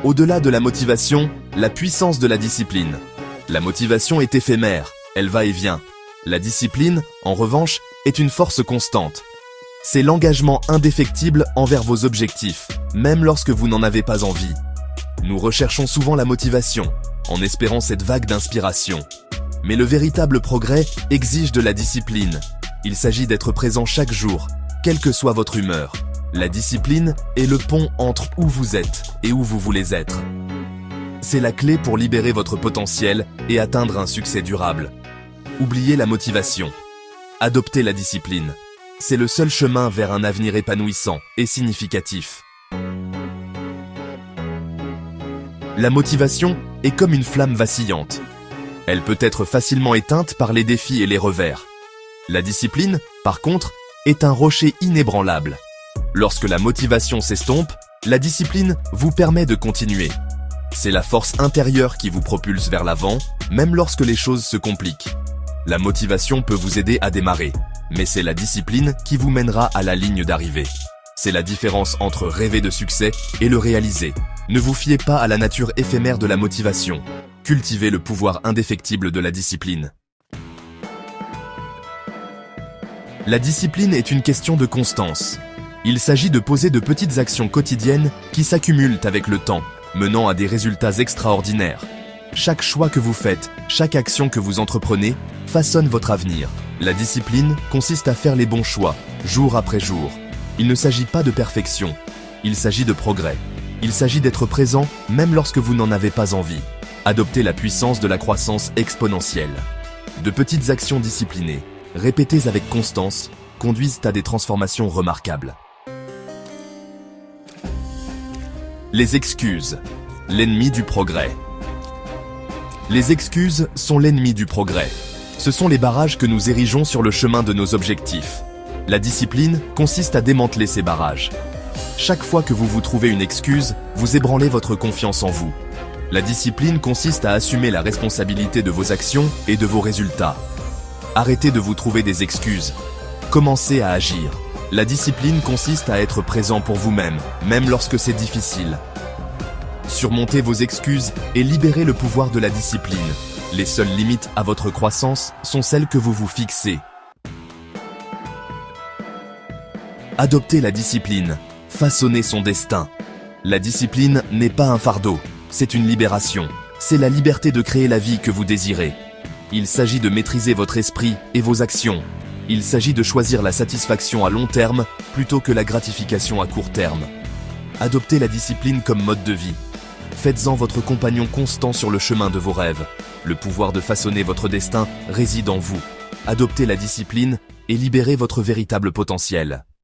Au-delà de la motivation, la puissance de la discipline. La motivation est éphémère, elle va et vient. La discipline, en revanche, est une force constante. C'est l'engagement indéfectible envers vos objectifs, même lorsque vous n'en avez pas envie. Nous recherchons souvent la motivation, en espérant cette vague d'inspiration. Mais le véritable progrès exige de la discipline. Il s'agit d'être présent chaque jour, quelle que soit votre humeur. La discipline est le pont entre où vous êtes et où vous voulez être. C'est la clé pour libérer votre potentiel et atteindre un succès durable. Oubliez la motivation. Adoptez la discipline. C'est le seul chemin vers un avenir épanouissant et significatif. La motivation est comme une flamme vacillante. Elle peut être facilement éteinte par les défis et les revers. La discipline, par contre, est un rocher inébranlable. Lorsque la motivation s'estompe, la discipline vous permet de continuer. C'est la force intérieure qui vous propulse vers l'avant, même lorsque les choses se compliquent. La motivation peut vous aider à démarrer, mais c'est la discipline qui vous mènera à la ligne d'arrivée. C'est la différence entre rêver de succès et le réaliser. Ne vous fiez pas à la nature éphémère de la motivation. Cultivez le pouvoir indéfectible de la discipline. La discipline est une question de constance. Il s'agit de poser de petites actions quotidiennes qui s'accumulent avec le temps, menant à des résultats extraordinaires. Chaque choix que vous faites, chaque action que vous entreprenez, façonne votre avenir. La discipline consiste à faire les bons choix, jour après jour. Il ne s'agit pas de perfection, il s'agit de progrès. Il s'agit d'être présent même lorsque vous n'en avez pas envie. Adoptez la puissance de la croissance exponentielle. De petites actions disciplinées, répétées avec constance, conduisent à des transformations remarquables. Les excuses, l'ennemi du progrès. Les excuses sont l'ennemi du progrès. Ce sont les barrages que nous érigeons sur le chemin de nos objectifs. La discipline consiste à démanteler ces barrages. Chaque fois que vous vous trouvez une excuse, vous ébranlez votre confiance en vous. La discipline consiste à assumer la responsabilité de vos actions et de vos résultats. Arrêtez de vous trouver des excuses. Commencez à agir. La discipline consiste à être présent pour vous-même, même lorsque c'est difficile. Surmontez vos excuses et libérez le pouvoir de la discipline. Les seules limites à votre croissance sont celles que vous vous fixez. Adoptez la discipline. Façonnez son destin. La discipline n'est pas un fardeau, c'est une libération. C'est la liberté de créer la vie que vous désirez. Il s'agit de maîtriser votre esprit et vos actions. Il s'agit de choisir la satisfaction à long terme plutôt que la gratification à court terme. Adoptez la discipline comme mode de vie. Faites-en votre compagnon constant sur le chemin de vos rêves. Le pouvoir de façonner votre destin réside en vous. Adoptez la discipline et libérez votre véritable potentiel.